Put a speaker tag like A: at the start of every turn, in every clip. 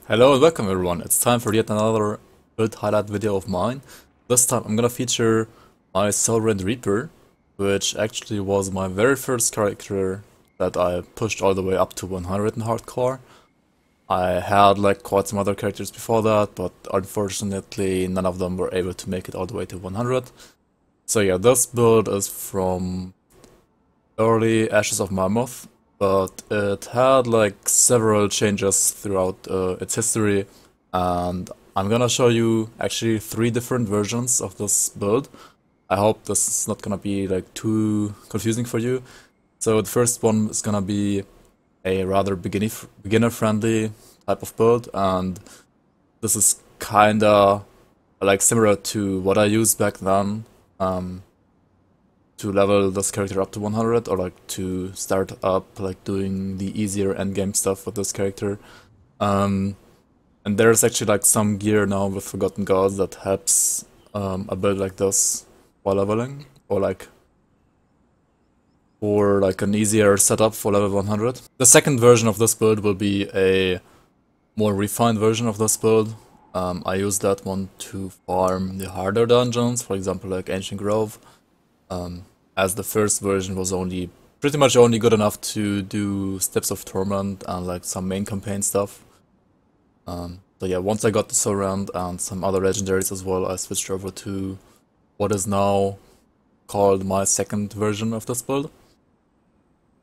A: Hello and welcome everyone, it's time for yet another build highlight video of mine. This time I'm gonna feature my Soulrend Reaper, which actually was my very first character that I pushed all the way up to 100 in hardcore. I had like quite some other characters before that, but unfortunately none of them were able to make it all the way to 100. So yeah, this build is from early Ashes of Mammoth, but it had like several changes throughout its history, and I'm gonna show you actually 3 different versions of this build. I hope this is not gonna be like too confusing for you. So the first one is gonna be a rather beginner friendly type of build, and this is kinda like similar to what I used back then. To level this character up to 100, or like to start up like doing the easier endgame stuff with this character. And there's actually like some gear now with Forgotten Gods that helps a build like this while leveling, or like for like an easier setup for level 100. The second version of this build will be a more refined version of this build. I use that one to farm the harder dungeons, for example like Ancient Grove. As the first version was pretty much only good enough to do Steps of Torment and like some main campaign stuff. So yeah, once I got the Soulrend and some other legendaries as well, I switched over to what is now called my second version of this build.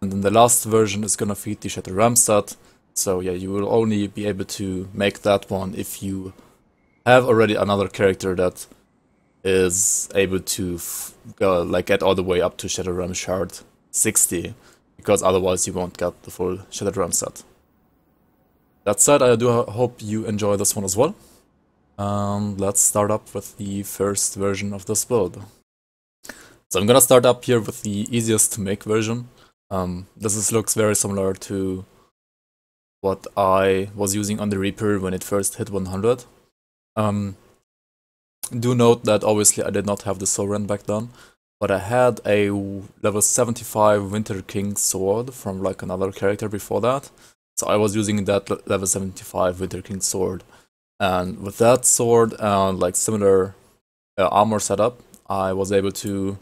A: And then the last version is gonna feed the Shattered Ram set. So yeah, you will only be able to make that one if you have already another character that is able to go, like get all the way up to Shattered Ram Shard 60, because otherwise you won't get the full Shattered Ram set. That said, I do hope you enjoy this one as well. Let's start up with the first version of this build. So I'm gonna start up here with the easiest to make version. Looks very similar to what I was using on the Reaper when it first hit 100. Do note that obviously I did not have the Soulrend back then, but I had a level 75 Winter King sword from like another character before that. So I was using that level 75 Winter King sword. And with that sword and like similar armor setup, I was able to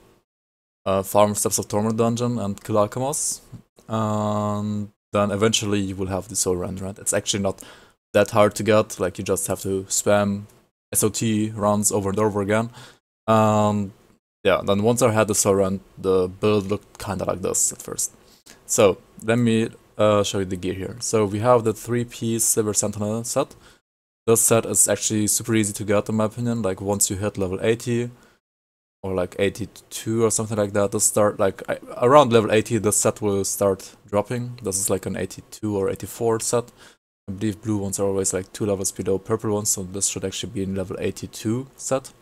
A: farm Steps of Torment dungeon and kill Alchemos. And then eventually you will have the Soulrend, right? It's actually not that hard to get, like you just have to spam SOT runs over and over again. Yeah, then once I had the Soulrend, the build looked kinda like this at first. So let me show you the gear here. So we have the 3-piece Silver Sentinel set. This set is actually super easy to get in my opinion. Like once you hit level 80 or like 82 or something like that, around level 80 the set will start dropping. This is like an 82 or 84 set. I believe blue ones are always like 2 levels below purple ones, so this should actually be in level 82 set.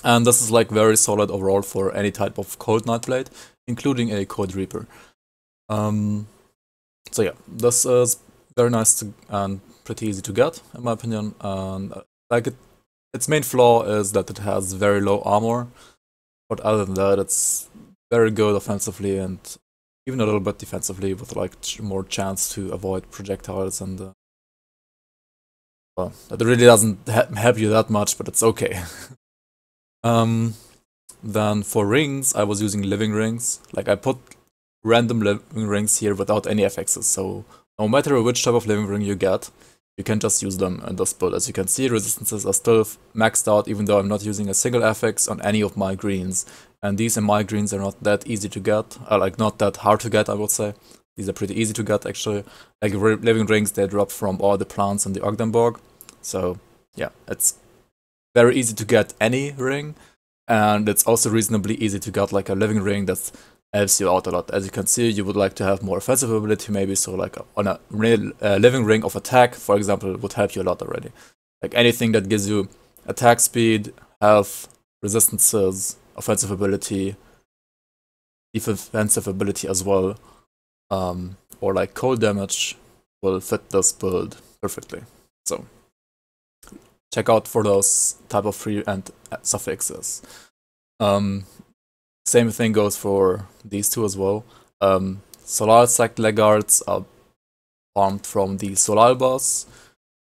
A: And this is like very solid overall for any type of Cold Nightblade, including a Cold Reaper. So yeah, this is very nice and pretty easy to get, in my opinion. And its main flaw is that it has very low armor, but other than that, it's very good offensively and even a little bit defensively, with like more chance to avoid projectiles, and well, that really doesn't help you that much, but it's okay. Then for rings, I was using living rings. Like I put random living rings here without any FXs, so no matter which type of living ring you get, you can just use them in this build. As you can see, resistances are still maxed out, even though I'm not using a single FX on any of my greens. And these in my greens are not that easy to get, like not that hard to get, I would say. These are pretty easy to get actually. Like living rings, they drop from all the plants in the Ogdenborg. So yeah, it's very easy to get any ring, and it's also reasonably easy to get like a living ring that helps you out a lot. As you can see, you would like to have more offensive ability maybe, so like on a living ring of attack, for example, would help you a lot already. Like anything that gives you attack speed, health, resistances, offensive ability, defensive ability as well, or like cold damage will fit this build perfectly. So check out for those type of free and suffixes. Same thing goes for these two as well. Solar Sack Legguards are farmed from the Solar boss.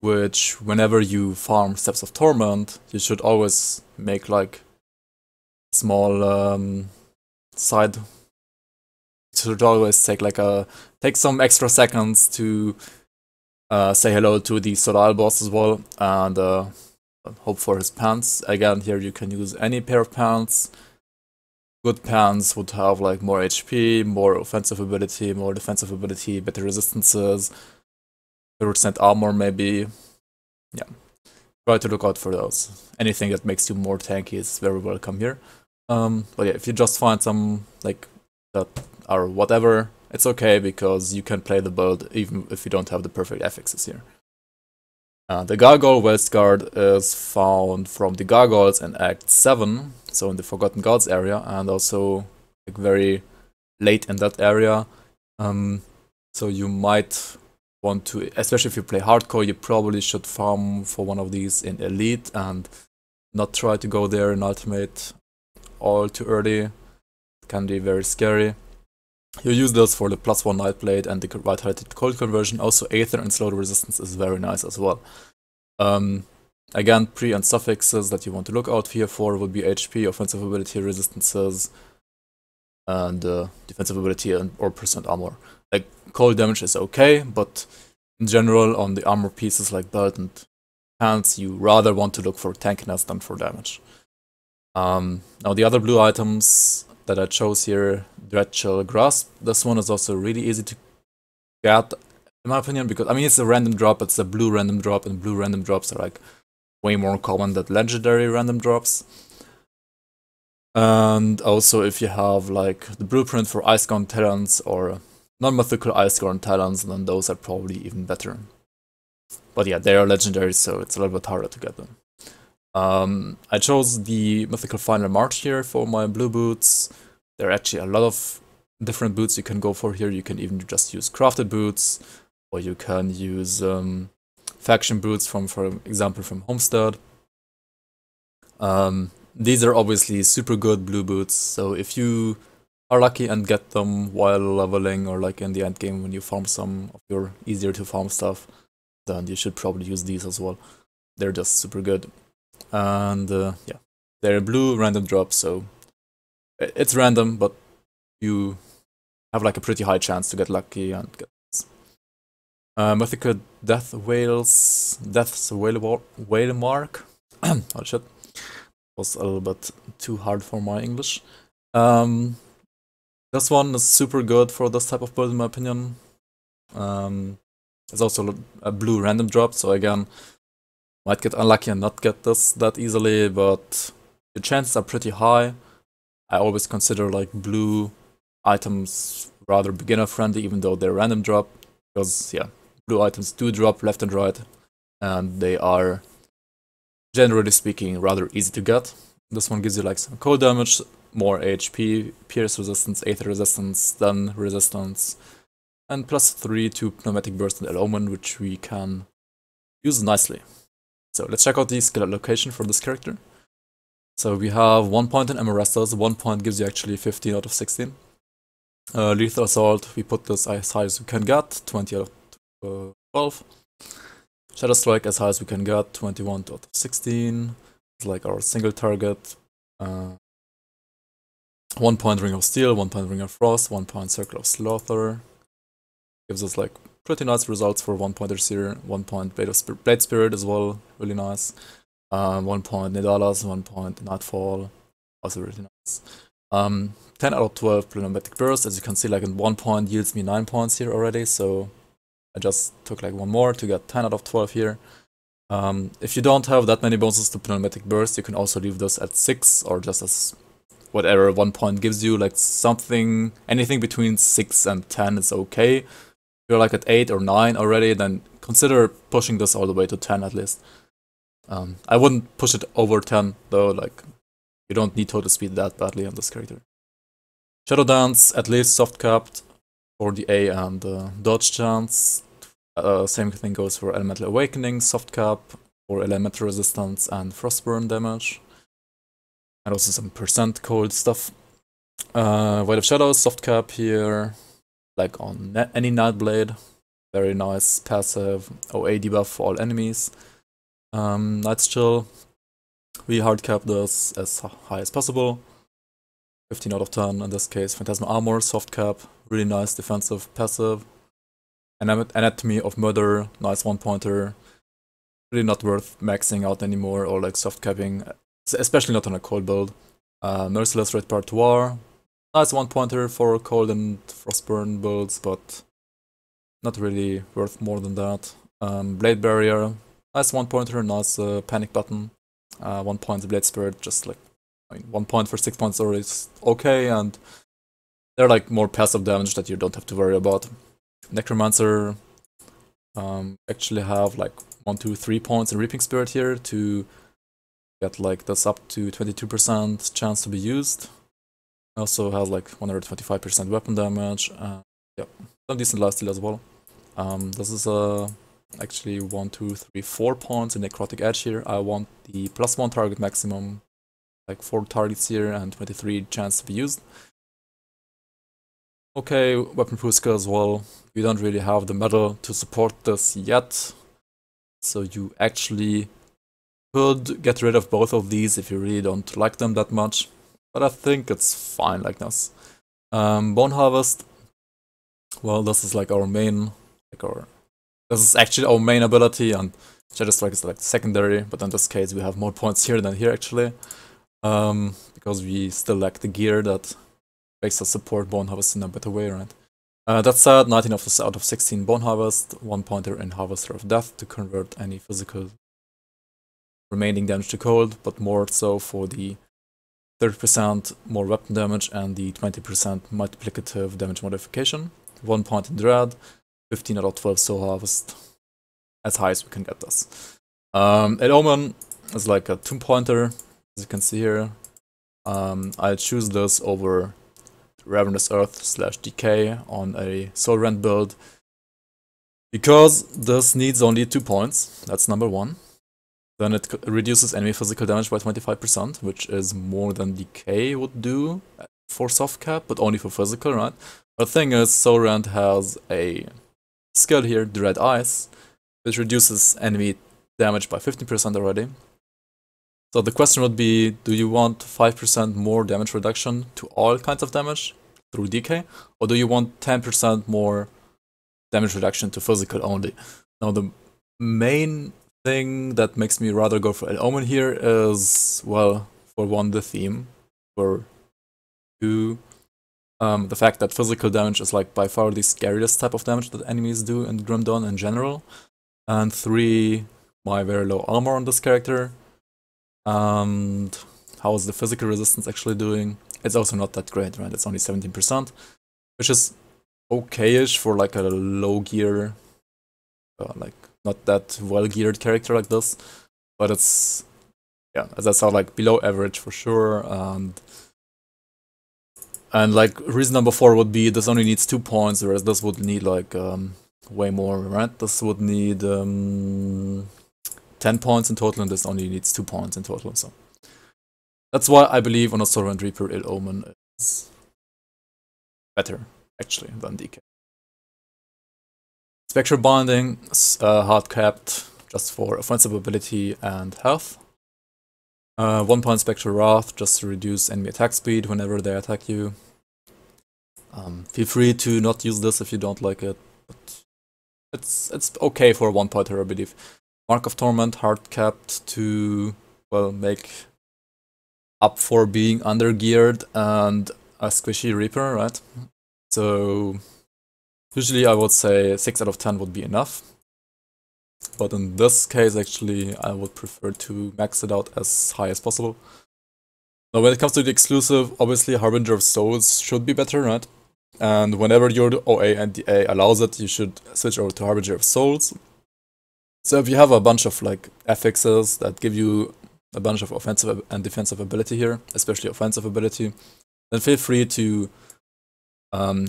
A: which whenever you farm Steps of Torment, you should always make like small side. Should always take some extra seconds to say hello to the Sodal boss as well, and hope for his pants. Again, here you can use any pair of pants. Good pants would have like more HP, more offensive ability, more defensive ability, better resistances, 30% armor maybe. Yeah, try to look out for those. Anything that makes you more tanky is very welcome here. But yeah, if you just find some like that are whatever, it's okay because you can play the build even if you don't have the perfect affixes here. The Gargol Westguard is found from the Gargoyles in Act 7, so in the Forgotten Gods area, and also like very late in that area. So you might want to, especially if you play hardcore, you probably should farm for one of these in Elite and not try to go there in Ultimate all too early. It can be very scary. You use those for the +1 Nightblade and the Vitality to Cold conversion. Also, Aether and Slow resistance is very nice as well. Again, pre and suffixes that you want to look out here for will be HP, offensive ability, resistances, and defensive ability or percent armor. Like, cold damage is okay, but in general, on the armor pieces like belt and pants, you rather want to look for tankiness than for damage. Now, the other blue items that I chose here, Dreadchill Grasp. This one is also really easy to get, in my opinion, because, I mean, it's a random drop, it's a blue random drop, and blue random drops are, like, way more common than legendary random drops. And also, if you have, like, the blueprint for Iceborne Talents or non-mythical Iceborne Talents, then those are probably even better. But yeah, they are legendary, so it's a little bit harder to get them. I chose the Mythical Final March here for my blue boots. There are actually a lot of different boots you can go for here. You can even just use crafted boots, or you can use faction boots from, for example, from Homestead. These are obviously super good blue boots, so if you are lucky and get them while leveling or like in the end game when you farm some of your easier to farm stuff, then you should probably use these as well. They're just super good. And yeah, they're blue random drop, so it's random, but you have like a pretty high chance to get lucky and get this. Mythical Death's Whale Mark. Oh shit, was a little bit too hard for my English. This one is super good for this type of build, in my opinion. It's also a blue random drop, so again, might get unlucky and not get this that easily, but the chances are pretty high. I always consider like blue items rather beginner friendly, even though they're random drop, because yeah, blue items do drop left and right, and they are, generally speaking, rather easy to get. This one gives you like some cold damage, more HP, pierce resistance, aether resistance, stun resistance, and +3 to pneumatic burst and omen, which we can use nicely. So let's check out the skill allocation for this character. So we have 1 point in Amorestas, 1 point gives you actually 15 out of 16. Lethal Assault, we put this as high as we can get, 20 out of 12. Shadow Strike as high as we can get, 21 out of 16. It's like our single target. 1 point Ring of Steel, 1 point Ring of Frost, 1 point Circle of Slaughter. Gives us like pretty nice results for 1 pointers here. 1 point Blade Spirit as well, really nice. 1 point Nidalas, 1 point Nightfall, also really nice. 10 out of 12 Pneumatic Burst, as you can see, like in 1 point yields me 9 points here already, so I just took like 1 more to get 10 out of 12 here. If you don't have that many bonuses to Pneumatic Burst, you can also leave this at 6, or just as whatever 1 point gives you, like something, anything between 6 and 10 is okay. If you're like at 8 or 9 already, then consider pushing this all the way to 10 at least. I wouldn't push it over 10 though, like you don't need total speed that badly on this character. Shadow Dance, at least soft capped for the A and dodge chance. Same thing goes for Elemental Awakening, soft cap for elemental resistance and frostburn damage. And also some percent cold stuff. Void of Shadows, soft cap here, like on any Nightblade. very nice passive OA debuff for all enemies. Night's Chill, we hardcap this as high as possible. 15 out of 10 in this case. Phantasmal Armor, soft cap, really nice defensive passive. Anatomy of Murder, nice one-pointer. Really not worth maxing out anymore or like soft capping, especially not on a cold build. Merciless Repertoire, nice one-pointer for cold and frostburn builds, but not really worth more than that. Blade Barrier, nice one-pointer, nice panic button. 1 point Blade Spirit, just like, I mean, 1 point for 6 points already is okay, and they're like more passive damage that you don't have to worry about. Necromancer, actually have like 1, 2, 3 points in Reaping Spirit here to get like this up to 22% chance to be used. Also has like 125% weapon damage. Yeah, some decent lifesteal as well. This is actually 1, 2, 3, 4 points in Necrotic Edge here. I want the +1 target maximum, like 4 targets here and 23 chance to be used. Okay, weapon Puska as well. We don't really have the metal to support this yet, so you actually could get rid of both of these if you really don't like them that much, but I think it's fine like this. Bone Harvest, well, this is like our main, this is actually our main ability, and Shadow Strike is like secondary, but in this case we have more points here than here actually, because we still lack the gear that makes us support Bone Harvest in a better way, right? That said, 19 out of 16 Bone Harvest, 1 pointer in Harvester of Death to convert any physical remaining damage to cold, but more so for the 30% more weapon damage and the 20% multiplicative damage modification. 1 point in Dread, 15 out of 12 Soul Harvest, as high as we can get this. Ed Omen is like a 2-pointer, as you can see here. I choose this over Ravenous Earth / Decay on a Soulrend build because this needs only 2 points, that's number 1. Then it reduces enemy physical damage by 25%, which is more than Decay would do for soft cap, but only for physical, right? The thing is, Soulrend has a skill here, Dread Ice, which reduces enemy damage by 15% already. So the question would be, do you want 5% more damage reduction to all kinds of damage through Decay, or do you want 10% more damage reduction to physical only? Now the main thing that makes me rather go for El Omen here is, well, for one, the theme, for two, the fact that physical damage is like by far the scariest type of damage that enemies do in Grim Dawn in general, and 3, my very low armor on this character. And how is the physical resistance actually doing? It's also not that great, right? It's only 17%, which is okay-ish for like a low gear, like not that well geared character like this, but it's, yeah, as I said, like below average for sure. And like reason number 4 would be this only needs 2 points, whereas this would need like way more, right? This would need 10 points in total, and this only needs 2 points in total, so that's why I believe on a Soulrend Reaper, Il Omen is better, actually, than DK. Spectral Binding, hard capped, just for offensive ability and health. 1 point Spectral Wrath, just to reduce enemy attack speed whenever they attack you. Feel free to not use this if you don't like it, but it's okay for a 1-pointer, I believe. Mark of Torment, hard capped to, well, make up for being under-geared and a squishy Reaper, right? So usually I would say 6 out of 10 would be enough. But in this case, actually, I would prefer to max it out as high as possible. Now, when it comes to the exclusive, obviously Harbinger of Souls should be better, right? And whenever your OA and DA allows it, you should switch over to Harbinger of Souls. So if you have a bunch of like affixes that give you a bunch of offensive and defensive ability here, especially offensive ability, then feel free to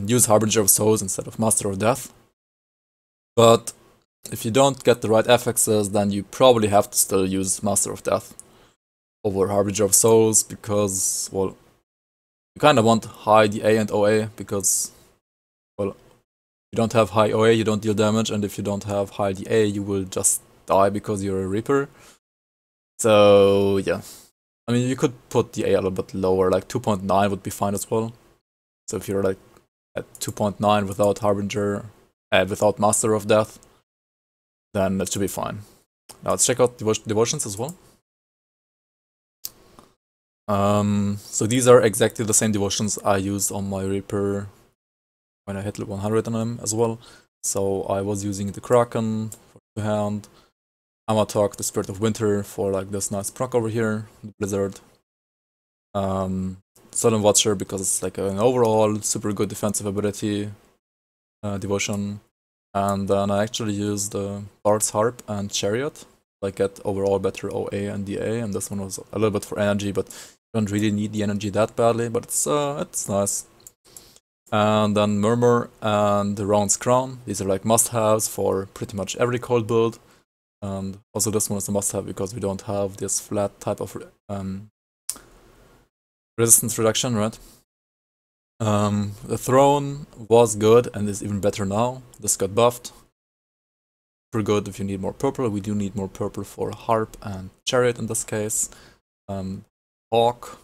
A: use Harbinger of Souls instead of Master of Death. But if you don't get the right affixes, then you probably have to still use Master of Death over Harbinger of Souls, because, well, you kind of want high DA and OA, because, well, you don't have high OA, you don't deal damage, and if you don't have high DA, you will just die because you're a Reaper. So yeah, I mean, you could put the A a little bit lower, like 2.9 would be fine as well. So if you're like at 2.9 without Harbinger, without Master of Death, then that should be fine. Now let's check out devotions as well. So these are exactly the same devotions I used on my Reaper when I hit 100 on him as well. So I was using the Kraken for 2-hand, Amatok, the Spirit of Winter for like this nice proc over here, the Blizzard. Sudden Watcher because it's like an overall super good defensive ability devotion. And then I actually used the Bard's Harp and Chariot, like get overall better OA and DA, and this one was a little bit for energy, but you don't really need the energy that badly, but it's nice. And then Murmur and the Round's Crown, these are like must-haves for pretty much every cold build. And also this one is a must-have because we don't have this flat type of resistance reduction, right? The Throne was good and is even better now. This got buffed. Super good if you need more purple. We do need more purple for Harp and Chariot in this case. Hawk,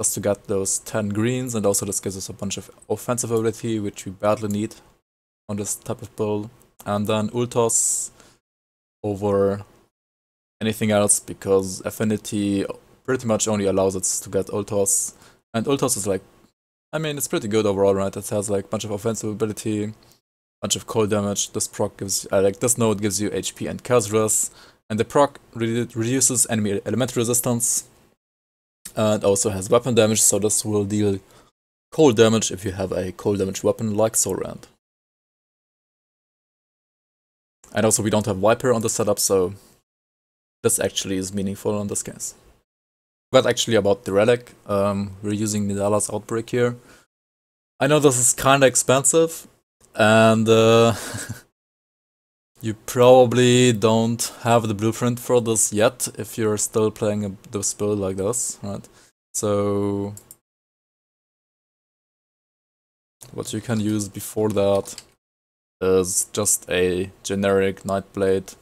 A: just to get those 10 greens, and also this gives us a bunch of offensive ability, which we badly need on this type of build. And then Ultos over anything else, because Affinity pretty much only allows us to get Ultos. And Ultos is like, I mean, it's pretty good overall, right? It has like a bunch of offensive ability, bunch of cold damage. This proc gives, like this node gives you HP and Chaos Res, and the proc reduces enemy elemental resistance, and also has weapon damage, so this will deal cold damage if you have a cold damage weapon like Soulrend. And also we don't have Viper on the setup, so this actually is meaningful in this case. But actually about the relic, we're using Nidala's Outbreak here. I know this is kinda expensive, and you probably don't have the blueprint for this yet if you're still playing this build like this, right? So what you can use before that is just a generic Nightblade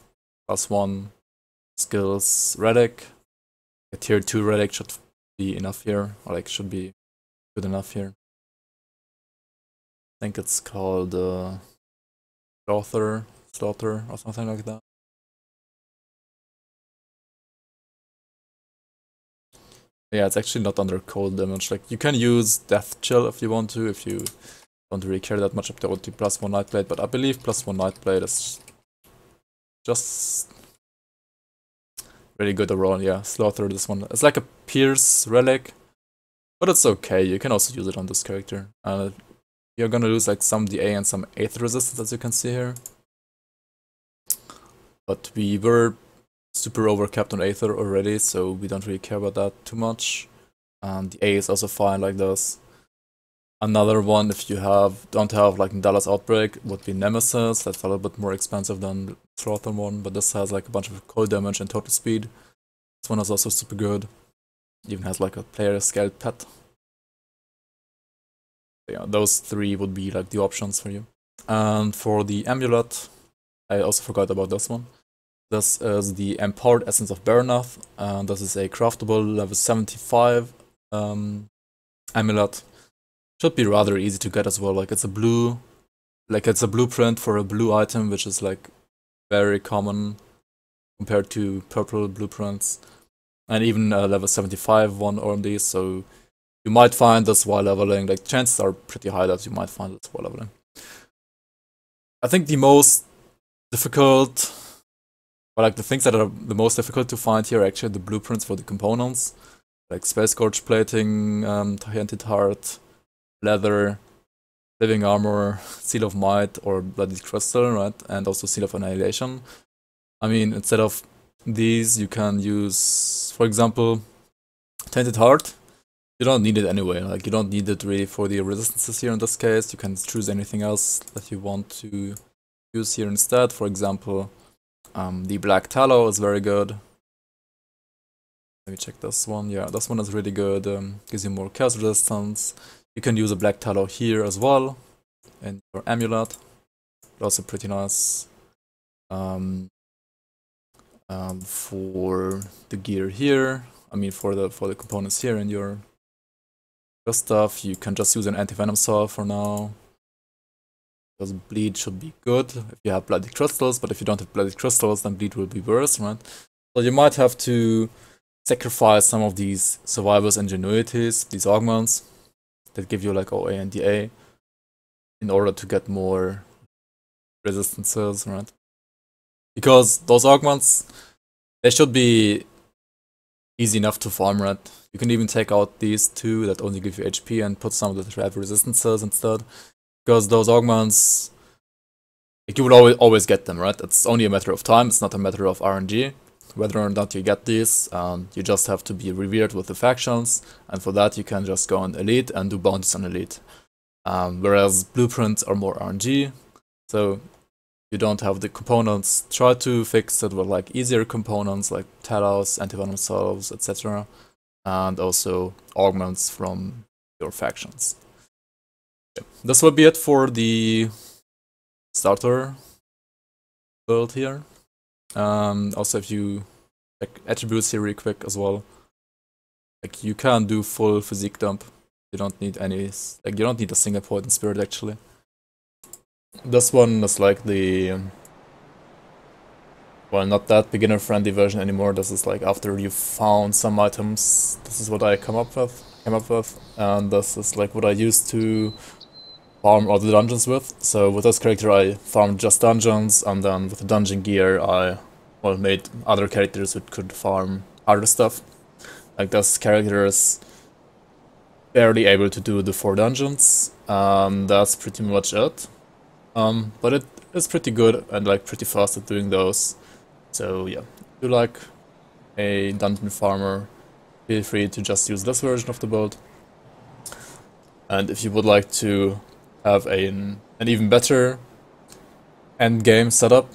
A: +1 skills relic. A tier 2 relic should be enough here, or like should be good enough here. I think it's called Slaughter or something like that. Yeah, it's actually not under cold damage. Like you can use Death Chill if you want to, if you don't really care that much about the +1 Nightblade, but I believe +1 Nightblade is just really good overall. Yeah, Slaughter, this one. It's like a Pierce relic, but it's okay. You can also use it on this character. You're gonna lose like some DA and some Aether resistance, as you can see here. But we were super overcapped on Aether already, so we don't really care about that too much. And the A is also fine like this. Another one, if you don't have like Dallas Outbreak, would be Nemesis. That's a little bit more expensive than the Slaughter one, but this has like a bunch of cold damage and total speed. This one is also super good. Even has like a player scaled pet. Yeah, those three would be like the options for you. And for the amulet, I also forgot about this one. This is the Empowered Essence of Baranath, and this is a craftable level 75 amulet. Should be rather easy to get as well. Like it's a blueprint for a blue item, which is like very common compared to purple blueprints, and even level 75 one on these. So you might find this while leveling. Like chances are pretty high that you might find this while leveling. I think the most difficult, or like the things that are the most difficult to find here are actually the blueprints for the components, like Space Scourge plating, Tahented Heart, leather, living armor, Seal of Might, or Bloody Crystal, right? And also Seal of Annihilation. I mean, instead of these, you can use, for example, Tainted Heart. You don't need it anyway, like you don't need it really for the resistances here in this case. You can choose anything else that you want to use here instead. For example, the Black Tallow is very good. Let me check this one. Yeah, this one is really good. Gives you more chaos resistance. You can use a Black Tallow here as well in your amulet. also pretty nice. For the gear here, I mean for the components here in your stuff, you can just use an anti-venom soil for now. Because bleed should be good if you have bloody crystals, but if you don't have bloody crystals, then bleed will be worse, right? So you might have to sacrifice some of these survivors' ingenuities, these augments that give you like OA and DA, in order to get more resistances, right? Because those augments, they should be easy enough to farm, right? You can even take out these two that only give you HP and put some that have resistances instead. Because those augments, like, you will always get them, right? It's only a matter of time, it's not a matter of RNG. Whether or not you get these, you just have to be revered with the factions, and for that you can just go on Elite and do bounties on Elite. Whereas blueprints are more RNG, so you don't have the components. Try to fix it with like easier components like Talos, anti-venom salves, etc. And also augments from your factions. Okay. This will be it for the starter build here. Also, if you check attributes here real quick as well, like you can do full physique dump. You don't need any, like you don't need a single point in spirit actually. This one is like the, well, not that beginner friendly version anymore. This is like after you found some items. This is what I came up with, and this is like what I used to farm all the dungeons with. So with this character I farmed just dungeons, and then with the dungeon gear I made other characters which could farm harder stuff. Like this character is barely able to do the 4 dungeons, that's pretty much it. But it is pretty good and like pretty fast at doing those. So yeah, if you like a dungeon farmer, feel free to just use this version of the build. And if you would like to have an even better end game setup,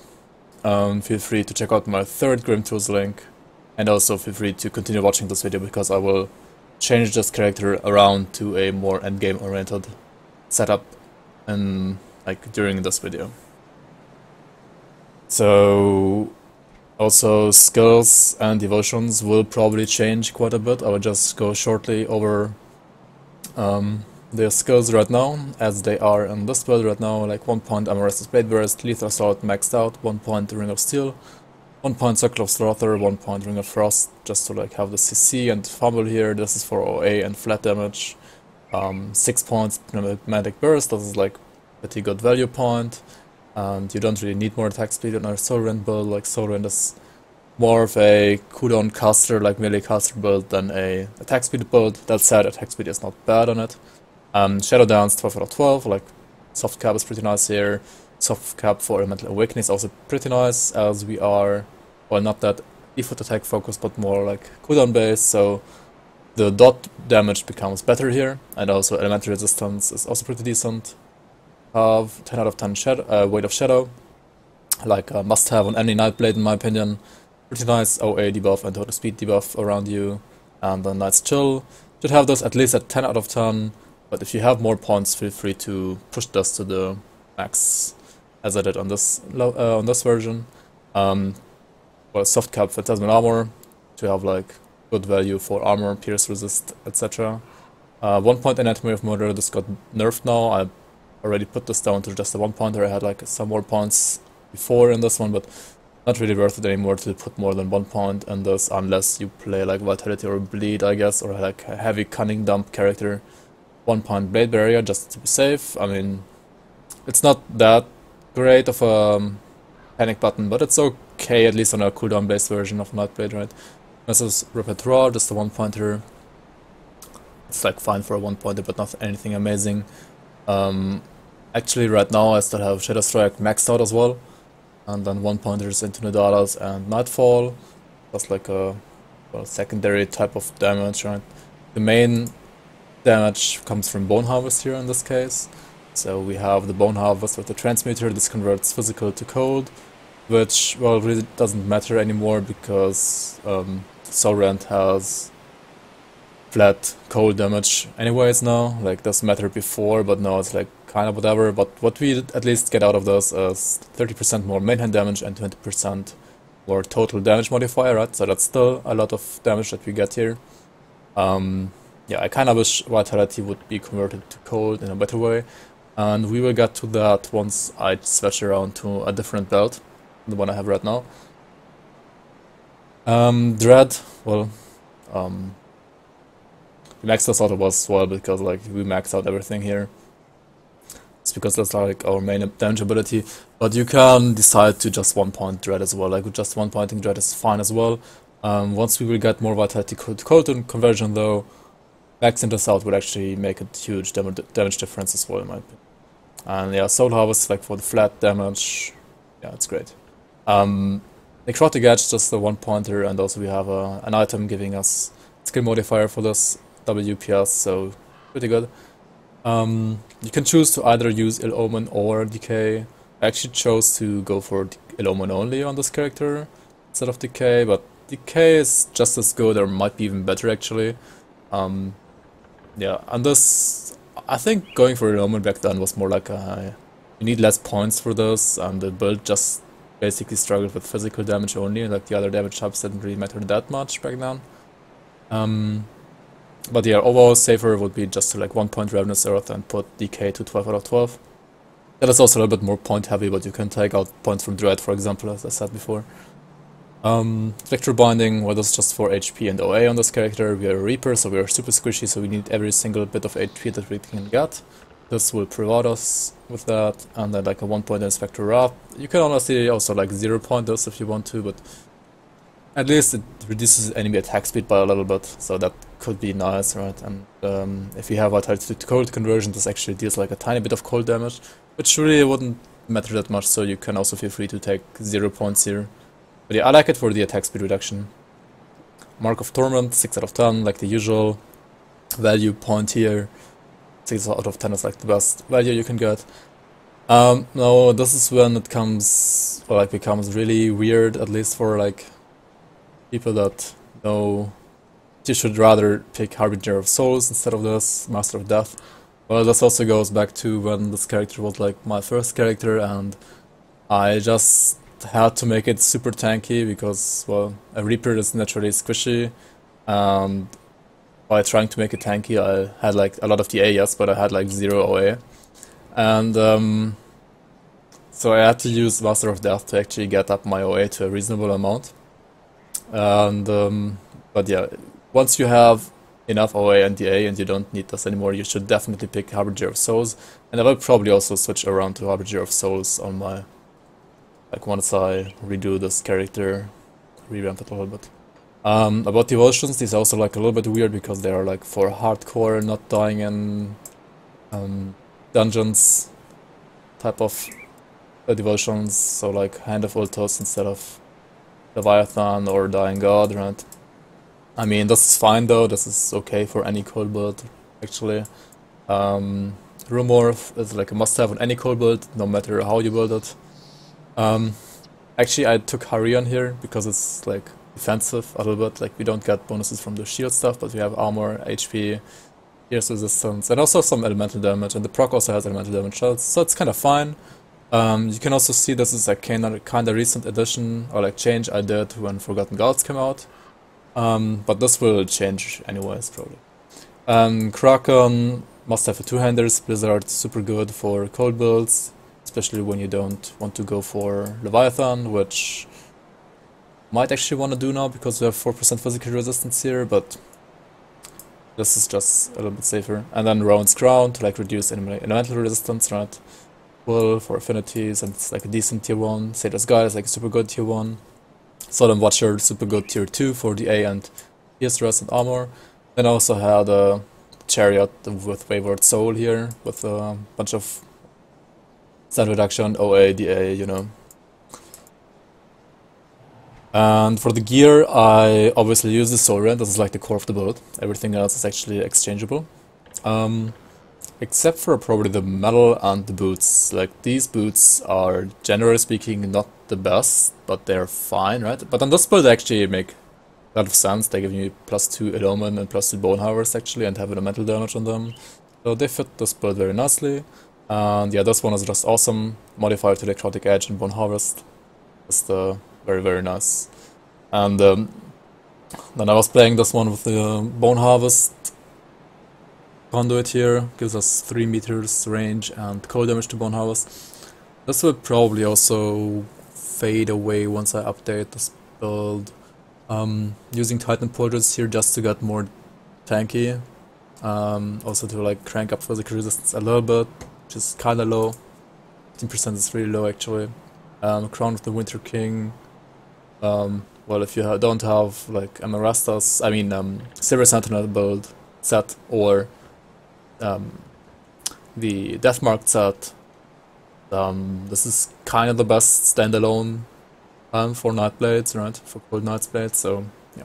A: feel free to check out my 3rd Grim Tools link, and also feel free to continue watching this video because I will change this character around to a more end game oriented setup and like during this video. So also skills and devotions will probably change quite a bit. I will just go shortly over their skills right now, as they are in this build right now. Like 1 point Amorestus Blade Burst, Lethal Assault maxed out, 1 point Ring of Steel, 1 point Circle of Slaughter, 1 point Ring of Frost, just to like have the CC and fumble here. This is for OA and flat damage. 6 points Pneumatic Burst, this is like pretty good value point, and you don't really need more attack speed in our Soulrend build. Like Soulrend is more of a cooldown caster, like melee caster build, than a attack speed build. That said, attack speed is not bad on it. Shadow Dance 12 out of 12, like soft cap is pretty nice here. Soft cap for Elemental Awakening is also pretty nice, as we are, well, not that default attack focused, but more like cooldown based, so the dot damage becomes better here, and also elemental resistance is also pretty decent. Have 10 out of 10 Weight of Shadow, like a must have on any Nightblade in my opinion. Pretty nice OA debuff and total speed debuff around you, and then Night's Chill. Should have this at least at 10 out of 10, but if you have more points, feel free to push this to the max, as I did on this version. Well, soft cap Phantasmal Armor to have like good value for armor, pierce, resist, etc. 1 point Anatomy of Murder. This got nerfed now. I already put this down to just a 1 pointer. I had like some more points before in this one, but not really worth it anymore to put more than 1 point in this, unless you play like Vitality or Bleed, I guess, or like a heavy Cunning Dump character. 1 point Blade Barrier just to be safe. I mean, it's not that great of a panic button, but it's okay, at least on a cooldown based version of Nightblade, right? This is Repertoire, just a 1 pointer. It's like fine for a 1 pointer, but not anything amazing. Actually, right now I still have Shadow Strike maxed out as well, and then 1 pointers into Nadalas and Nightfall. That's like a secondary type of damage, right? The main damage comes from Bone Harvest here in this case. So we have the Bone Harvest with the Transmuter. This converts physical to cold, which, well, really doesn't matter anymore because Soulrend has flat cold damage anyways now. Like, doesn't matter before, but now it's like kind of whatever, but what we at least get out of this is 30% more main hand damage and 20% more total damage modifier, right? So that's still a lot of damage that we get here. Yeah, I kind of wish Vitality would be converted to cold in a better way, and we will get to that once I switch around to a different belt, the one I have right now. Dread, well, we maxed this out as well because like we maxed out everything here. It's because that's like our main damage ability, but you can decide to just one-point Dread as well. Like with just one-pointing Dread is fine as well. Once we will get more Vitality to cold conversion though, maxing this out would actually make a huge damage difference as well in my opinion. And yeah, Soul Harvest like for the flat damage, yeah, it's great. Necrotic Edge, just a one-pointer, and also we have an item giving us skill modifier for this WPS, so pretty good. You can choose to either use Ill Omen or Decay. I actually chose to go for Ill Omen only on this character instead of Decay, but Decay is just as good or might be even better actually. Yeah, and this, I think going for Ill Omen back then was more like you need less points for this, and the build just basically struggled with physical damage only, like the other damage types didn't really matter that much back then. But yeah, overall safer would be just to like 1-point Ravenous Earth and put DK to 12 out of 12. That is also a little bit more point heavy, but you can take out points from Dread, for example, as I said before. Vector Binding, well, that's just for HP and OA on this character. We are a Reaper, so we are super squishy, so we need every single bit of HP that we can get. This will provide us with that, and then like a 1-point Inspector Wrath. You can honestly also like 0-point this if you want to, but at least it reduces enemy attack speed by a little bit, so that could be nice, right? And if you have a Vitality to cold conversion, this actually deals like a tiny bit of cold damage, which really wouldn't matter that much, so you can also feel free to take 0 points here. But yeah, I like it for the attack speed reduction. Mark of Torment, 6 out of 10, like the usual value point here. 6 out of 10 is like the best value you can get. Now this is when it comes, or like becomes really weird, at least for like people that know you should rather pick Harbinger of Souls instead of this, Master of Death. Well, this also goes back to when this character was like my first character, and I just had to make it super tanky because, well, a Reaper is naturally squishy, and by trying to make it tanky I had like a lot of DA, yes, but I had like 0 OA. And so I had to use Master of Death to actually get up my OA to a reasonable amount. And but yeah, once you have enough OA and DA and you don't need this anymore, you should definitely pick Harbinger of Souls. And I will probably also switch around to Harbinger of Souls on my, like once I redo this character, revamp it a little bit. About devotions, these are also like a little bit weird because they are like for hardcore, not dying in dungeons type of devotions, so like Hand of Ultos instead of Leviathan or Dying God, right? I mean, this is fine though, this is okay for any cold build, actually. Rumorph is like a must-have on any cold build, no matter how you build it. Actually, I took Harion here because it's like defensive a little bit, like we don't get bonuses from the shield stuff, but we have armor, HP, pierce resistance, and also some elemental damage, and the proc also has elemental damage, so it's kind of fine. You can also see this is a kinda recent addition, or like change I did when Forgotten Gods came out. But this will change anyways, probably. Kraken must have a two-handers, Blizzard super good for cold builds, especially when you don't want to go for Leviathan, which might actually want to do now because we have 4% physical resistance here, but this is just a little bit safer. And then Round's Crown to like reduce elemental resistance, right? Well, for affinities, and it's like a decent tier 1. Satyrs Guide is like a super good tier 1. Solemn Watcher, super good tier 2 for the A and pierce rest and armor. Then I also had a Chariot with Wayward Soul here, with a bunch of stand reduction, OA, DA, you know. And for the gear, I obviously use the Soulrend. This is like the core of the build. Everything else is actually exchangeable. Except for probably the metal and the boots. Like, these boots are, generally speaking, not the best, but they're fine, right? But on this build, they actually make a lot of sense. They give you +2 Eloman and +2 Bone Harvest, actually, and have elemental damage on them. So they fit this build very nicely. And yeah, this one is just awesome. Modifier to Necrotic Edge and Bone Harvest. Just very, very nice. And then I was playing this one with the Bone Harvest conduit here. Gives us 3 meters range and cold damage to Bone Harvest. This will probably also fade away once I update this build. Using Titan Portraits here just to get more tanky. Also to like crank up physical resistance a little bit, which is kinda low. 15% is really low actually. Crown of the Winter King. Well, if you don't have like Amarastas, I mean Silver Sentinel build set or the Deathmark set, this is kind of the best standalone for Nightblades, right? For Cold Nightblades, so yeah.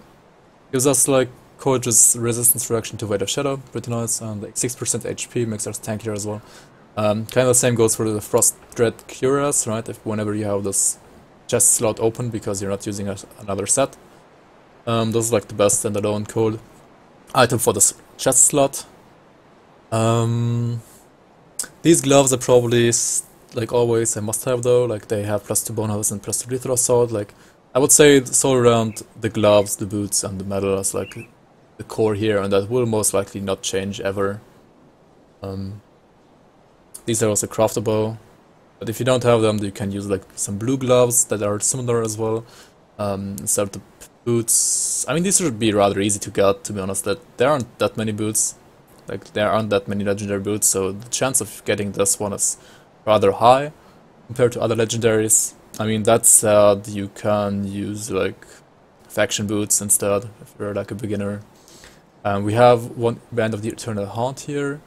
A: Gives us like cold resistance reduction to Weight of Shadow, pretty nice, and like 6% HP makes us tankier as well. Kind of the same goes for the Frost Dread Cuirass, right? If whenever you have this chest slot open because you're not using another set. This is like the best standalone cold item for this chest slot. These gloves are probably like always a must-have though. Like they have +2 Bone Harvest and +2 Lethal Assault. Like I would say Soulrend, the gloves, the boots, and the medal is like the core here, and that will most likely not change ever. These are also craftable, but if you don't have them, you can use like some blue gloves that are similar as well. Instead of the boots, I mean these should be rather easy to get, to be honest. That there aren't that many boots, like there aren't that many legendary boots, so the chance of getting this one is rather high compared to other legendaries. I mean that said, you can use like faction boots instead if you're like a beginner. We have one Band of the Eternal Haunt here,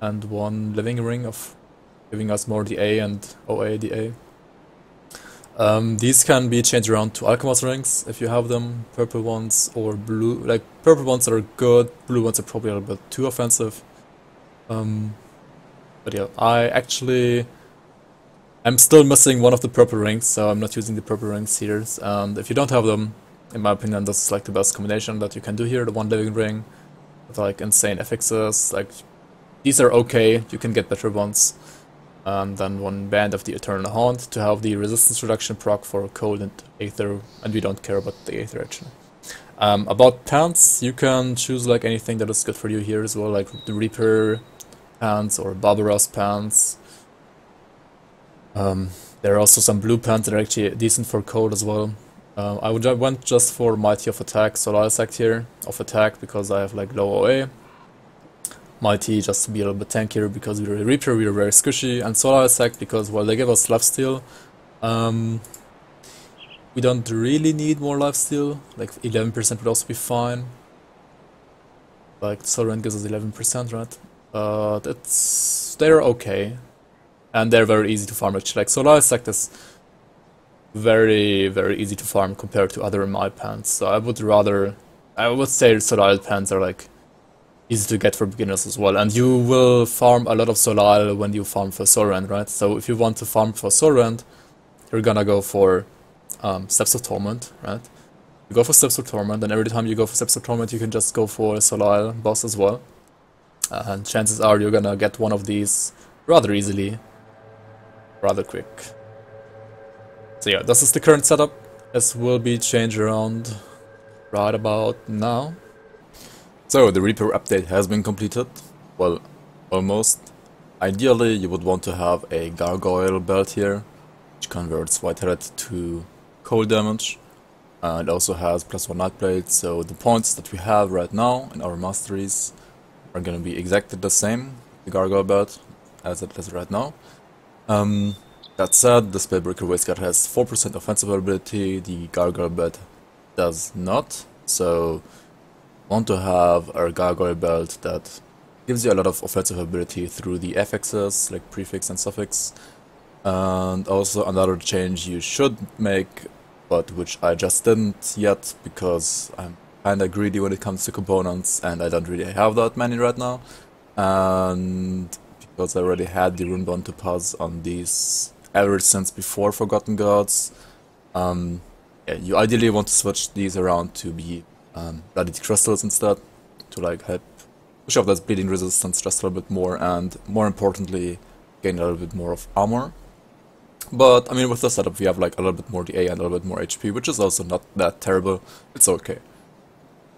A: and one Living Ring of giving us more DA and OA DA. These can be changed around to Alchemist rings if you have them, purple ones or blue. Like purple ones are good, blue ones are probably a little bit too offensive. But yeah, I'm still missing one of the purple rings, so I'm not using the purple rings here. And if you don't have them, in my opinion, this is like the best combination that you can do here. The one Living Ring with like insane affixes, like these are okay, you can get better ones. And then one Band of the Eternal Haunt to have the resistance reduction proc for cold and aether, and we don't care about the aether actually. About pants, you can choose like anything that is good for you here as well, like the Reaper pants or Barbaros pants. There are also some blue pants that are actually decent for cold as well. I went just for Mighty of Attack, Solar Sect here, of Attack, because I have like low OA. Mighty just to be a little bit tankier because we're a Reaper, we're very squishy, and Solar Sect because, well, they give us lifesteal. We don't really need more lifesteal, like 11% would also be fine. Like Soulrend gives us 11%, right? They're okay. And they're very easy to farm actually. Like Solar Sect is very, very easy to farm compared to other MI pants. So I would say Solar pants are like easy to get for beginners as well. And you will farm a lot of Solar when you farm for Soulrend, right? So if you want to farm for Soulrend, you're gonna go for Steps of Torment, right? You go for Steps of Torment, and every time you go for Steps of Torment, you can just go for a Solar boss as well. And chances are you're gonna get one of these rather easily, rather quick. So yeah, this is the current setup. This will be changed around right about now. So the Reaper update has been completed. Well, almost. Ideally, you would want to have a Gargoyle belt here, which converts White Red to cold damage. It also has +1 Nightblade, so the points that we have right now in our masteries are gonna be exactly the same, the Gargoyle belt, as it is right now. That said, the Spellbreaker Waistguard has 4% offensive ability, the Gargoyle belt does not, so want to have a Gargoyle belt that gives you a lot of offensive ability through the affixes, like prefix and suffix. And also another change you should make, but which I just didn't yet because I'm kinda greedy when it comes to components and I don't really have that many right now. And because I already had the Runebond to pass on these ever since before Forgotten Gods, yeah, you ideally want to switch these around to be Bloody Crystals instead, to like help push off that bleeding resistance just a little bit more, and more importantly, gain a little bit more of armor. But I mean, with the setup, we have like a little bit more DA and a little bit more HP, which is also not that terrible. It's okay.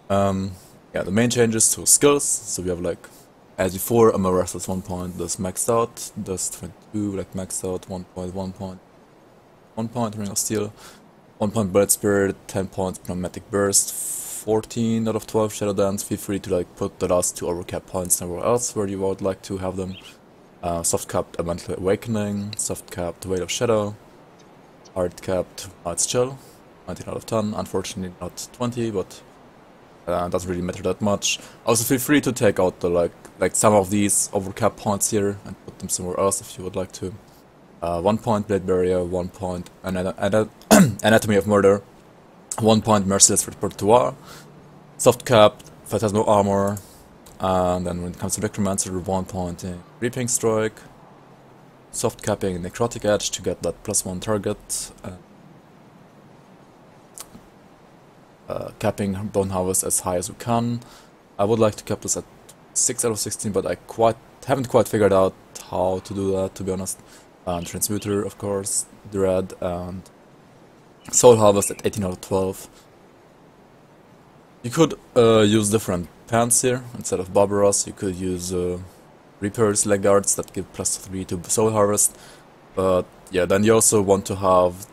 A: Yeah, the main changes to skills. So we have like, as before, a Arrest is 1 point, this maxed out, this 22, like maxed out, 1 point, 1 point, 1 point, Ring of Steel, 1 point Blade Spirit, 10 points Pneumatic Burst, 14 out of 12 Shadow Dance. Feel free to like put the last 2 overcap points somewhere else where you would like to have them. Soft capped Elemental Awakening, soft capped Veil of Shadow, hard capped Night's Chill, 19 out of 10, unfortunately not 20, but doesn't really matter that much. Also feel free to take out the like some of these overcap points here and put them somewhere else if you would like to. 1 point Blade Barrier, 1 point Anatomy of Murder, 1 point Merciless Repertoire, soft capped if it has no armor. And then when it comes to Necromancer, 1 point in Reaping Strike, soft capping Necrotic Edge to get that +1 target, capping Bone Harvest as high as we can. I would like to cap this at 6 out of 16, but I haven't quite figured out how to do that, to be honest. Transmuter, of course, Dread, and Soul Harvest at 18 out of 12. You could use different pants here. Instead of Barbaros, you could use Reaper's Leg Guards that give +3 to Soul Harvest. But yeah, then you also want to have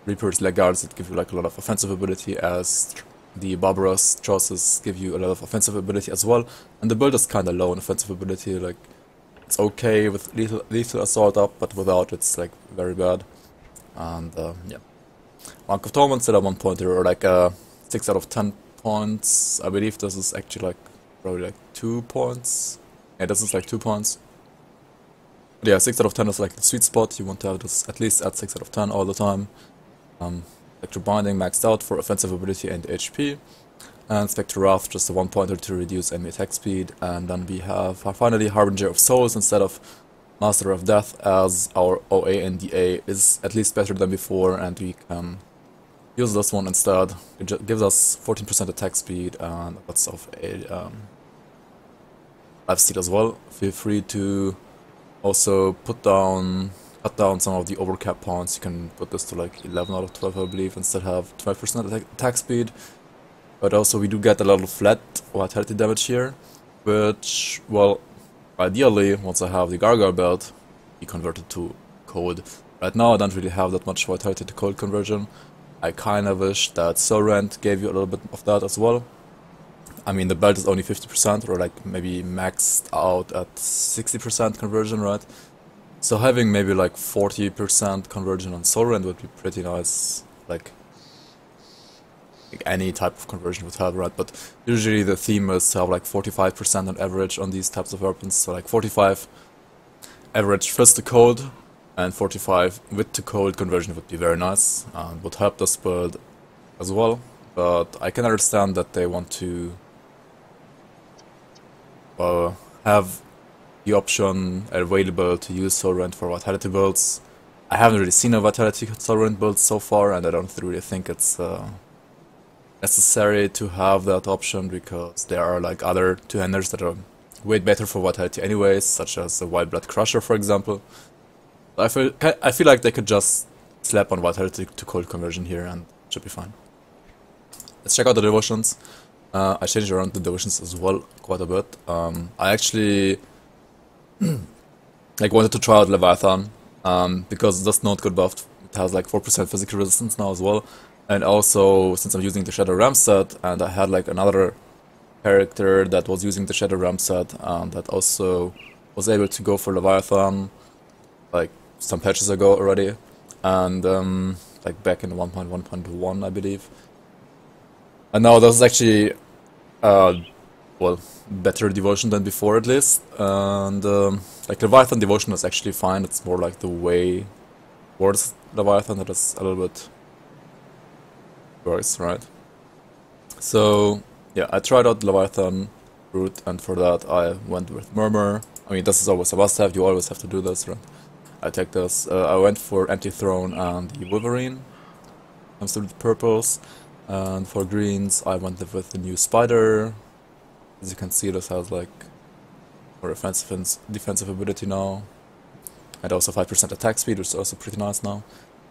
A: Reaper's Leg Guards that give you like a lot of offensive ability, as the Barbaros choices give you a lot of offensive ability as well. And the build is kinda low on offensive ability, like it's okay with lethal assault up, but without it's like very bad. And yeah. Mark of Torment instead of 1 pointer, or like 6 out of 10 points. I believe this is actually like probably like 2 points. Yeah, this is like 2 points. But yeah, 6 out of 10 is like the sweet spot. You want to have this at least at 6 out of 10 all the time. Spectre Binding maxed out for offensive ability and HP. And Spectre Wrath, just a 1 pointer to reduce enemy attack speed. And then we have finally Harbinger of Souls instead of Master of Death, as our OA and DA is at least better than before, and we can use this one instead. It gives us 14% attack speed and lots of life steal as well. Feel free to also cut down some of the overcap points. You can put this to like 11 out of 12, I believe, instead have 12% attack speed. But also we do get a lot of flat vitality damage here, which, well, ideally, once I have the Gargabol belt, be converted to cold. Right now I don't really have that much vitality to cold conversion. I kinda wish that Soulrend gave you a little bit of that as well. I mean, the belt is only 50%, or like maybe maxed out at 60% conversion, right? So having maybe like 40% conversion on Soulrend would be pretty nice. Like any type of conversion would help, right? But usually the theme is to have like 45% on average on these types of weapons. So like 45 average fist to cold, and 45 wit to cold conversion would be very nice and would help this build as well. But I can understand that they want to have the option available to use Soulrend for vitality builds. I haven't really seen a vitality Soulrend build so far, and I don't really think it's necessary to have that option, because there are like other two-handers that are way better for vitality anyways, such as the Wild Blood Crusher, for example. I feel like they could just slap on vitality to cold conversion here and it should be fine. Let's check out the devotions. I changed around the devotions as well quite a bit. I actually like wanted to try out Leviathan, because this node got buffed. It has like 4% physical resistance now as well. And also, since I'm using the Shadow Ram set, and I had like another character that was using the Shadow Ram set, that also was able to go for Leviathan, like some patches ago already, and like back in 1.1.1, I believe. And now this is actually, well, better devotion than before at least, and like Leviathan devotion is actually fine. It's more like the way towards Leviathan that is a little bit worse, right? So yeah, I tried out Leviathan route, and for that I went with Murmur. I mean, this is always a must-have. You always have to do this, right? I take this. I went for Empty Throne and the Wolverine. Comes to the purples, and for greens I went with the new Spider. As you can see, this has like more offensive and defensive ability now. and also 5% attack speed, which is also pretty nice now.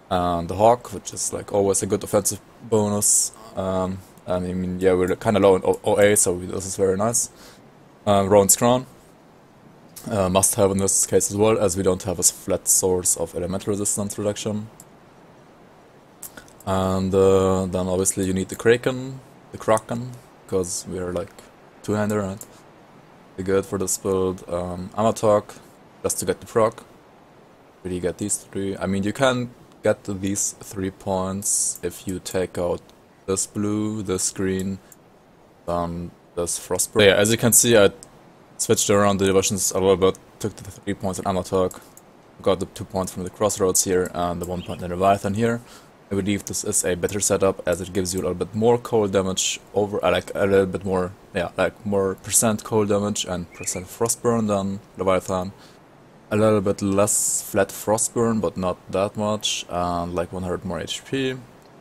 A: And the Hawk, which is like always a good offensive bonus. And I mean, yeah, we're kind of low in OA, so this is very nice. Rowan's Crown, must have in this case as well, as we don't have a flat source of elemental resistance reduction. And then obviously you need the Kraken, because we're like two-hander, right? Be good for this build. Amatok, just to get the proc. Really get these three. I mean, you can get to these 3 points if you take out this blue, this green, this Frostburn. Yeah, as you can see, I switched around the divisions a little bit, took the 3 points in Amatok, got the 2 points from the Crossroads here, and the 1 point in Leviathan here. I believe this is a better setup, as it gives you a little bit more cold damage over, like a little bit more, yeah, like more percent cold damage and percent Frostburn than Leviathan. A little bit less flat Frostburn, but not that much, and like 100 more HP,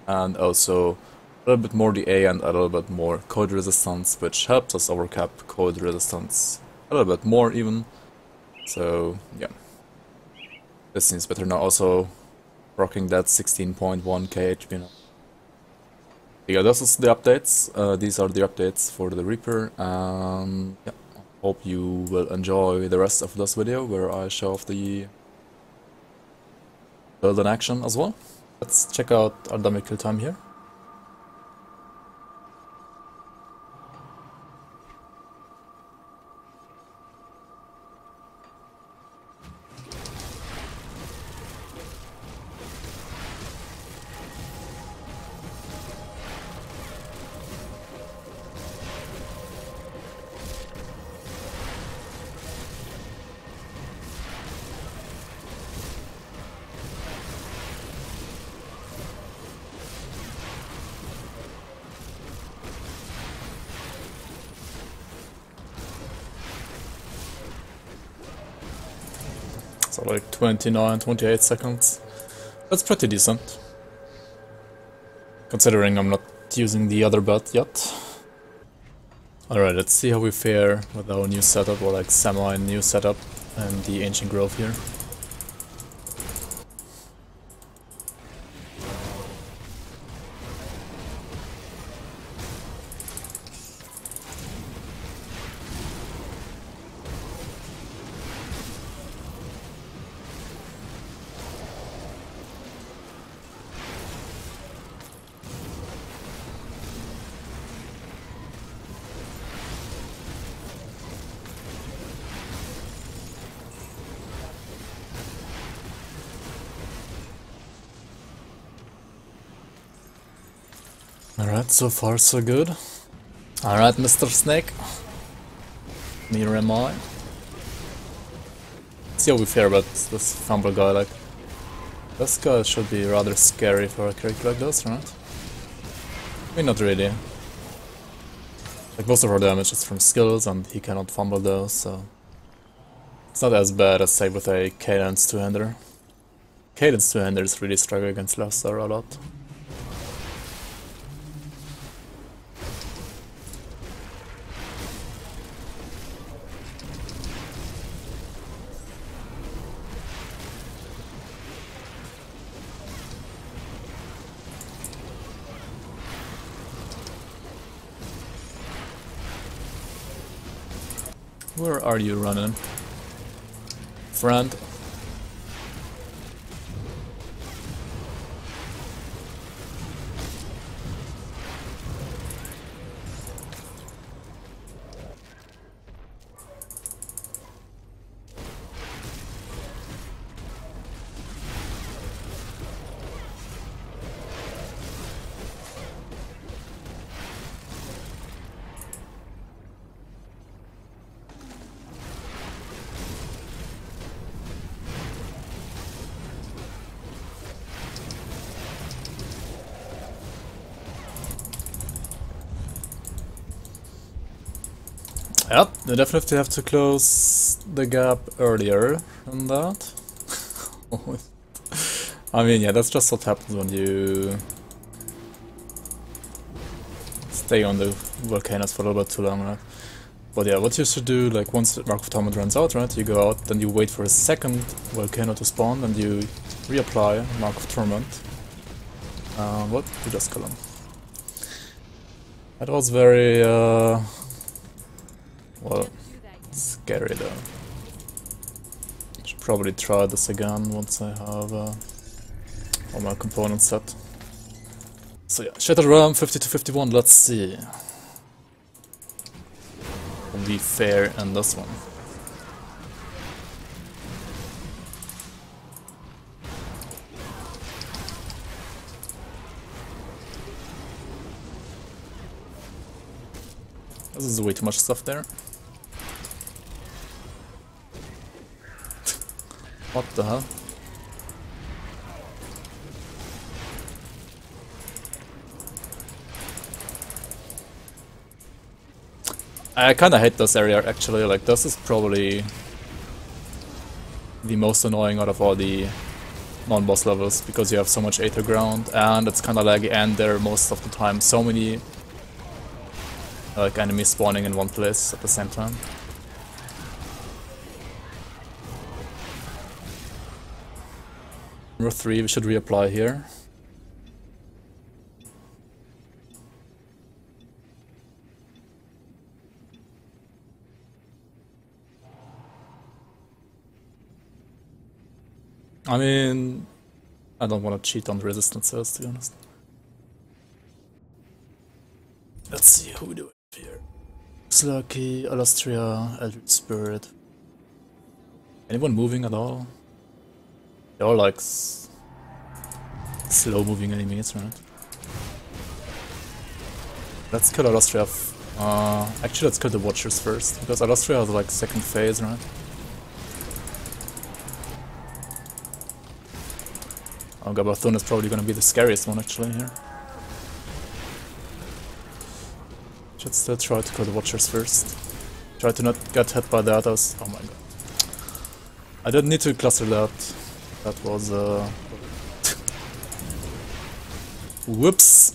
A: and also a little bit more DA and a little bit more cold resistance, which helps us overcap cold resistance a little bit more even. So yeah, this seems better now. Also rocking that 16.1k HP now. Yeah, this is the updates. These are the updates for the Reaper, and yeah. Hope you will enjoy the rest of this video, where I show off the build in action as well. Let's check out our dummy kill time here. So like 29, 28 seconds. That's pretty decent, considering I'm not using the other bot yet. Alright, let's see how we fare with our new setup, or like semi-new setup, and the Ancient Grove here. Alright, so far so good. Alright, Mr. Snake. Neither am I. Let's see how we fare about this fumble guy. Like, this guy should be rather scary for a character like this, right? I mean, not really. Like, most of our damage is from skills, and he cannot fumble those, so it's not as bad as, say, with a Cadence two-hander. Cadence two-handers really struggle against Lesser a lot. Where are you running, friend? Yep, they definitely have to close the gap earlier than that. I mean, yeah, that's just what happens when you stay on the volcanoes for a little bit too long, right? But yeah, what you should do, like once the Mark of Torment runs out, right, you go out, then you wait for a second volcano to spawn, and you reapply Mark of Torment. What? You just kill him. That was very, well, scary though. Should probably try this again once I have all my components set. So yeah, Shattered Realm 50 to 51, let's see. Will be fair in this one. This is way too much stuff there. What the hell? I kinda hate this area actually, like this is probably the most annoying out of all the non-boss levels, because you have so much Aether Ground and it's kinda laggy, and there are most of the time so many like enemies spawning in one place at the same time. Number 3, we should reapply here. I mean, I don't want to cheat on the resistances, to be honest. Let's see who we do it here. Slurky, Alastria, Eldritch Spirit. Anyone moving at all? They're all like slow moving enemies, right? Let's kill Alastria. Actually, let's kill the Watchers first, because Alastria has like second phase, right? Oh, Gabathun is probably gonna be the scariest one actually here. Should still try to kill the Watchers first. Try to not get hit by that. Oh my god. I didn't need to cluster that. That was whoops.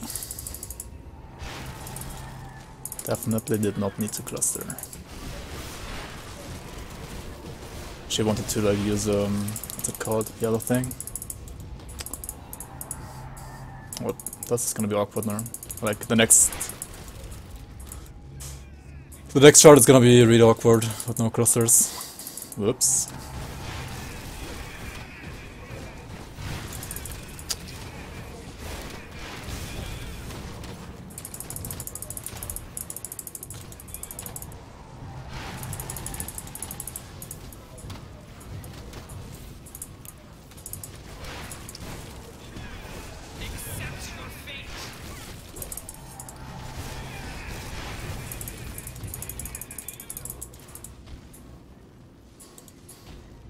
A: Definitely did not need to cluster. She wanted to like use what's it called? Yellow thing. What? That's gonna be awkward now. Like the next shard is gonna be really awkward with no clusters. Whoops.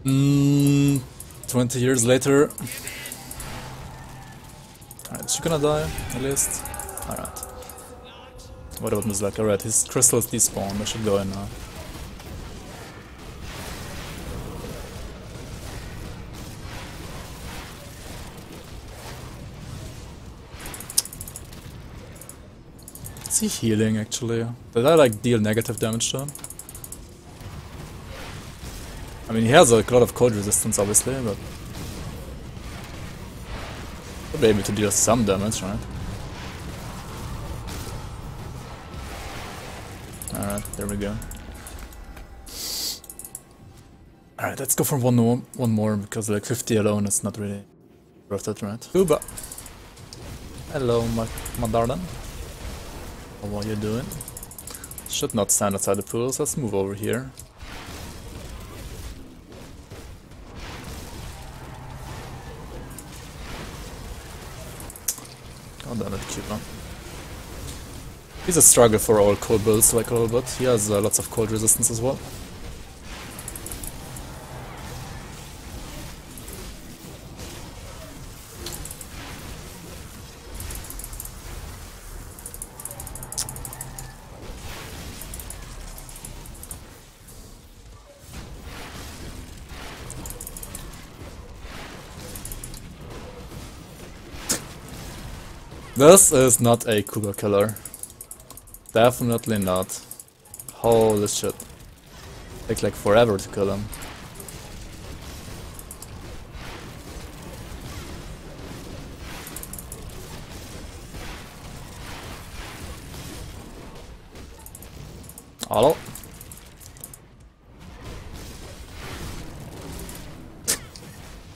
A: Mm, 20 years later. Alright, is she gonna die, at least? Alright. What about Muzlak? Alright, his crystals despawned, I should go in now. Is he healing, actually? Did I, like, deal negative damage to him? I mean, he has a lot of cold resistance, obviously, but he'll be able to deal some damage, right? Alright, there we go. Alright, let's go for one more, because like 50 alone is not really worth it, right? Kuba! Hello, my darling. How are you doing? Should not stand outside the pools, let's move over here. God damn it, Kuba. He's a struggle for all cold builds, like a little bit. He has lots of cold resistance as well. This is not a Kuba killer. Definitely not. Holy shit. Takes like forever to kill him. Hello?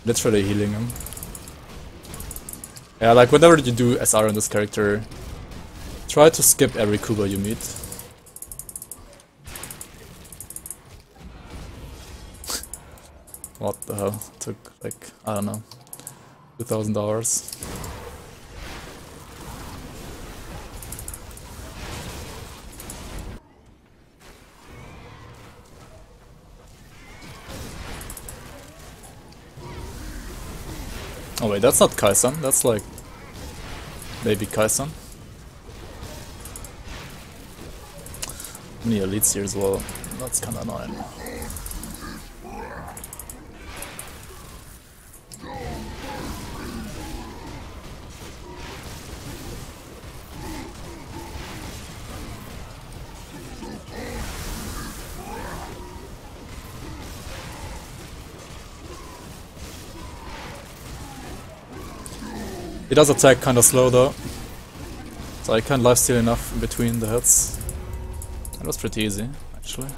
A: Literally healing him. Yeah, like whenever you do SR on this character, try to skip every Kuba you meet. What the hell? Took like, I don't know, 2,000 hours. Oh wait, that's not Kaisan, that's like maybe Kaisan. Many elites here as well, that's kinda annoying. He does attack kinda slow though, so I can lifesteal enough in between the hits. That was pretty easy, actually.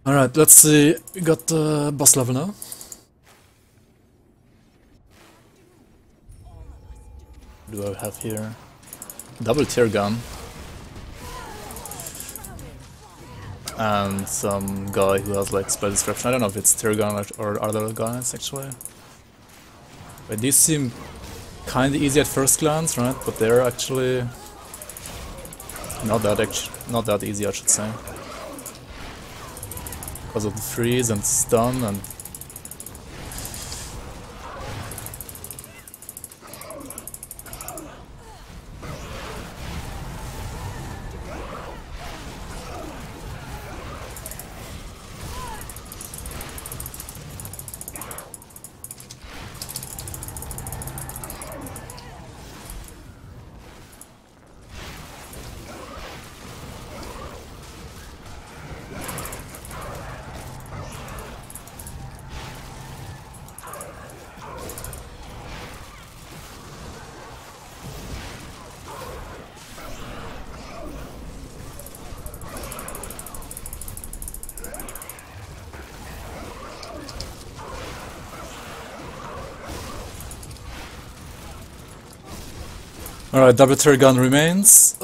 A: Alright, let's see, we got the boss level now. What do I have here? Double tear gun. And some guy who has like spell description. I don't know if it's tear gun or other guys actually. But these seem kinda easy at first glance, right? But they're actually not that easy, I should say. Because of the freeze and stun and alright, double tear gun remains.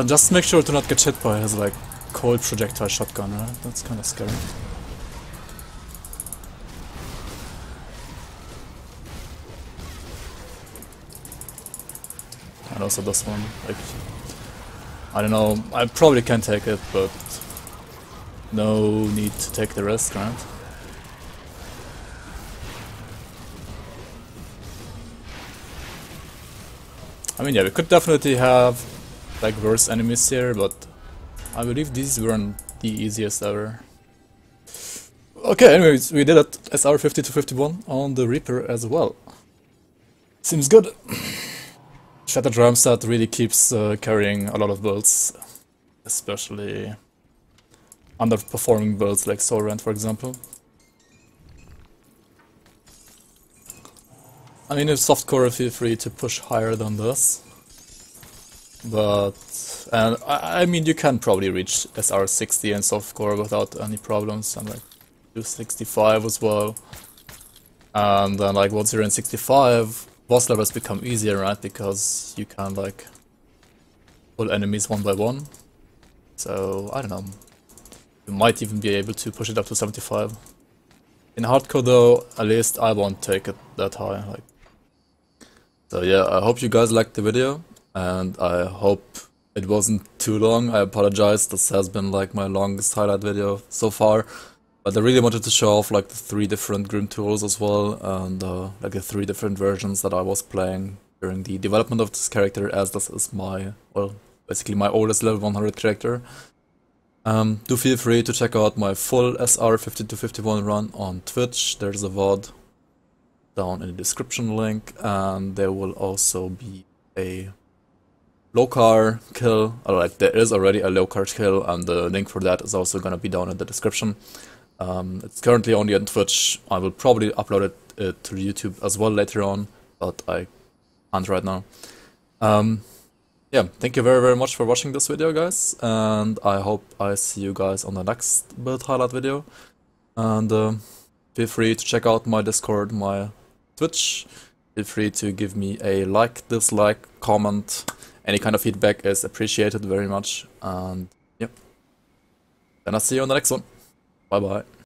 A: Just make sure to not get hit by his like cold projectile shotgun, right? That's kinda scary. And also this one, like, I don't know, I probably can take it, but no need to take the risk, right? I mean, yeah, we could definitely have like worse enemies here, but I believe these weren't the easiest ever. Okay, anyways, we did it SR 50 to 51 on the Reaper as well. Seems good. Shattered Ramsat really keeps carrying a lot of builds, especially underperforming builds like Soulrend, for example. I mean, if softcore, feel free to push higher than this. But, and I mean, you can probably reach SR 60 and softcore without any problems, and like do 65 as well. And then, like, once you're in 65, boss levels become easier, right? Because you can, like, pull enemies one by one. So, I don't know. You might even be able to push it up to 75. In hardcore, though, at least I won't take it that high. Like. So yeah, I hope you guys liked the video, and I hope it wasn't too long. I apologize, this has been like my longest highlight video so far, but I really wanted to show off like the 3 different Grim tools as well, and like the 3 different versions that I was playing during the development of this character, as this is my, well, basically my oldest level 100 character. Do feel free to check out my full SR 50 to 51 run on Twitch. There's a VOD down in the description link, and there will also be a low-car kill, or like there is already a low-car kill, and the link for that is also gonna be down in the description. It's currently only on Twitch. I will probably upload it to YouTube as well later on, but I can't right now. Yeah, thank you very much for watching this video, guys, and I hope I see you guys on the next build highlight video. And feel free to check out my Discord, my Twitch. Feel free to give me a like, dislike, comment. Any kind of feedback is appreciated very much. And yep, then I'll see you on the next one. Bye bye.